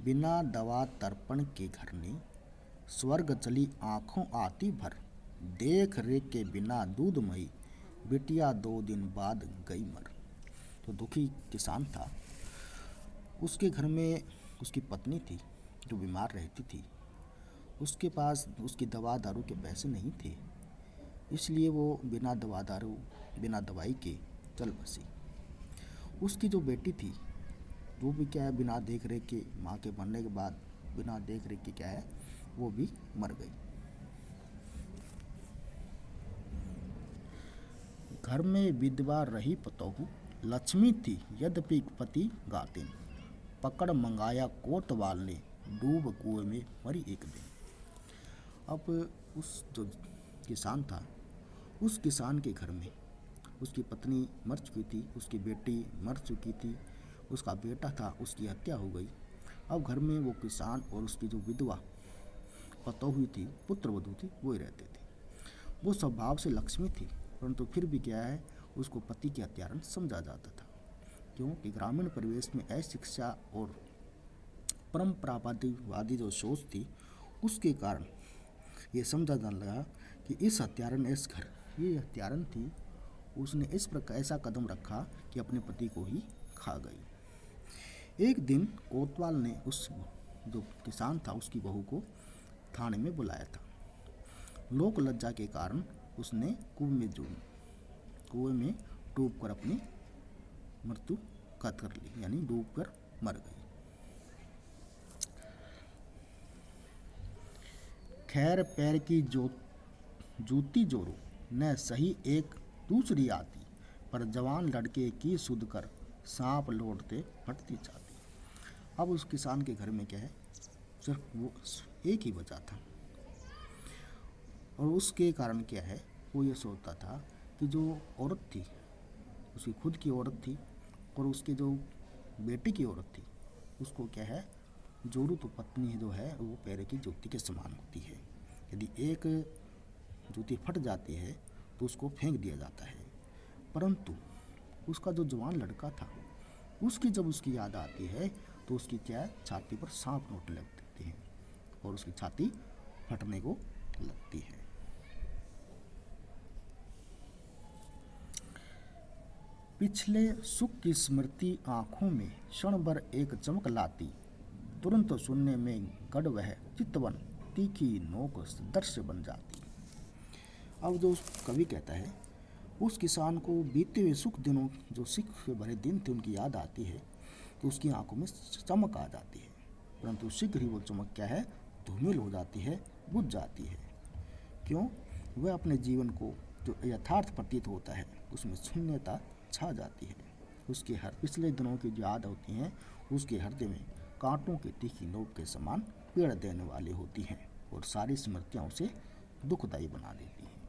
बिना दवा तर्पण के घर ने, स्वर्ग चली आँखों आती भर। देख रेख के बिना दूधमयी, बिटिया 2 दिन बाद गई मर। तो दुखी किसान था, उसके घर में उसकी पत्नी थी जो बीमार रहती थी। उसके पास उसकी दवा दारू के पैसे नहीं थे, इसलिए वो बिना दवा दारू बिना दवाई के चल बसी। उसकी जो बेटी थी वो भी क्या है, बिना देख रेख के, माँ के मरने के बाद बिना देख रेख के क्या है वो भी मर गई। घर में विधवा रही पतोहू, लक्ष्मी थी यद्यपि पति गातिन। पकड़ मंगाया कोतवाल ने, डूब कुएं में मरी एक दिन। अब उस जो किसान था, उस किसान के घर में उसकी पत्नी मर चुकी थी, उसकी बेटी मर चुकी थी, उसका बेटा था उसकी हत्या हो गई। अब घर में वो किसान और उसकी जो विधवा पतोहू थी, पुत्रवधू थी, वो ही रहते थे। वो स्वभाव से लक्ष्मी थी, परंतु फिर भी क्या है उसको पति के हत्यारन समझा जाता था। क्योंकि ग्रामीण परिवेश में अशिक्षा और परंपरावादी जो सोच थी उसके कारण ये समझा जाने लगा कि इस हत्यारन इस घर, ये हत्यारन थी, उसने इस प्रकार ऐसा कदम रखा कि अपने पति को ही खा गई। एक दिन कोतवाल ने उस जो किसान था उसकी बहू को थाने में बुलाया था। लोक लज्जा के कारण उसने कुएं में डूबकर अपनी मृत्यु कर ली, यानी डूबकर मर गई। खैर पैर की जूती जोरो, न सही एक दूसरी आती। पर जवान लड़के की सुध कर, सांप लौटते फटती छाती। अब उस किसान के घर में क्या है, सिर्फ वो एक ही बचा था, और उसके कारण क्या है वो ये सोचता था कि जो औरत थी उसकी खुद की औरत थी और उसके जो बेटी की औरत थी उसको क्या है, जोरू तो पत्नी जो है वो पैर की जूती के समान होती है। यदि एक जूती फट जाती है तो उसको फेंक दिया जाता है, परंतु उसका जो जवान लड़का था उसकी जब उसकी याद आती है तो उसकी क्या है, छाती पर सांप नोट लग देते हैं और उसकी छाती फटने को लगती है। पिछले सुख की स्मृति आँखों में क्षण भर एक चमक लाती। तुरंत सुनने में गढ़ वह चितवन, तीखी नोक दृश्य बन जाती। अब जो कवि कहता है उस किसान को बीते हुए सुख दिनों, जो सुख के भरे दिन थे, उनकी याद आती है तो उसकी आंखों में चमक आ जाती है, परंतु शीघ्र ही वो चमक क्या है, धूमिल हो जाती है, बुझ जाती है। क्यों? वह अपने जीवन को जो यथार्थ प्रतीत होता है उसमें शून्यता छा जाती है। उसके हर पिछले दिनों की जो याद होती हैं उसके हृदय में कांटों की तीखी नोक के समान पीड़ देने वाली होती हैं और सारी स्मृतियाँ उसे दुखदायी बना देती हैं।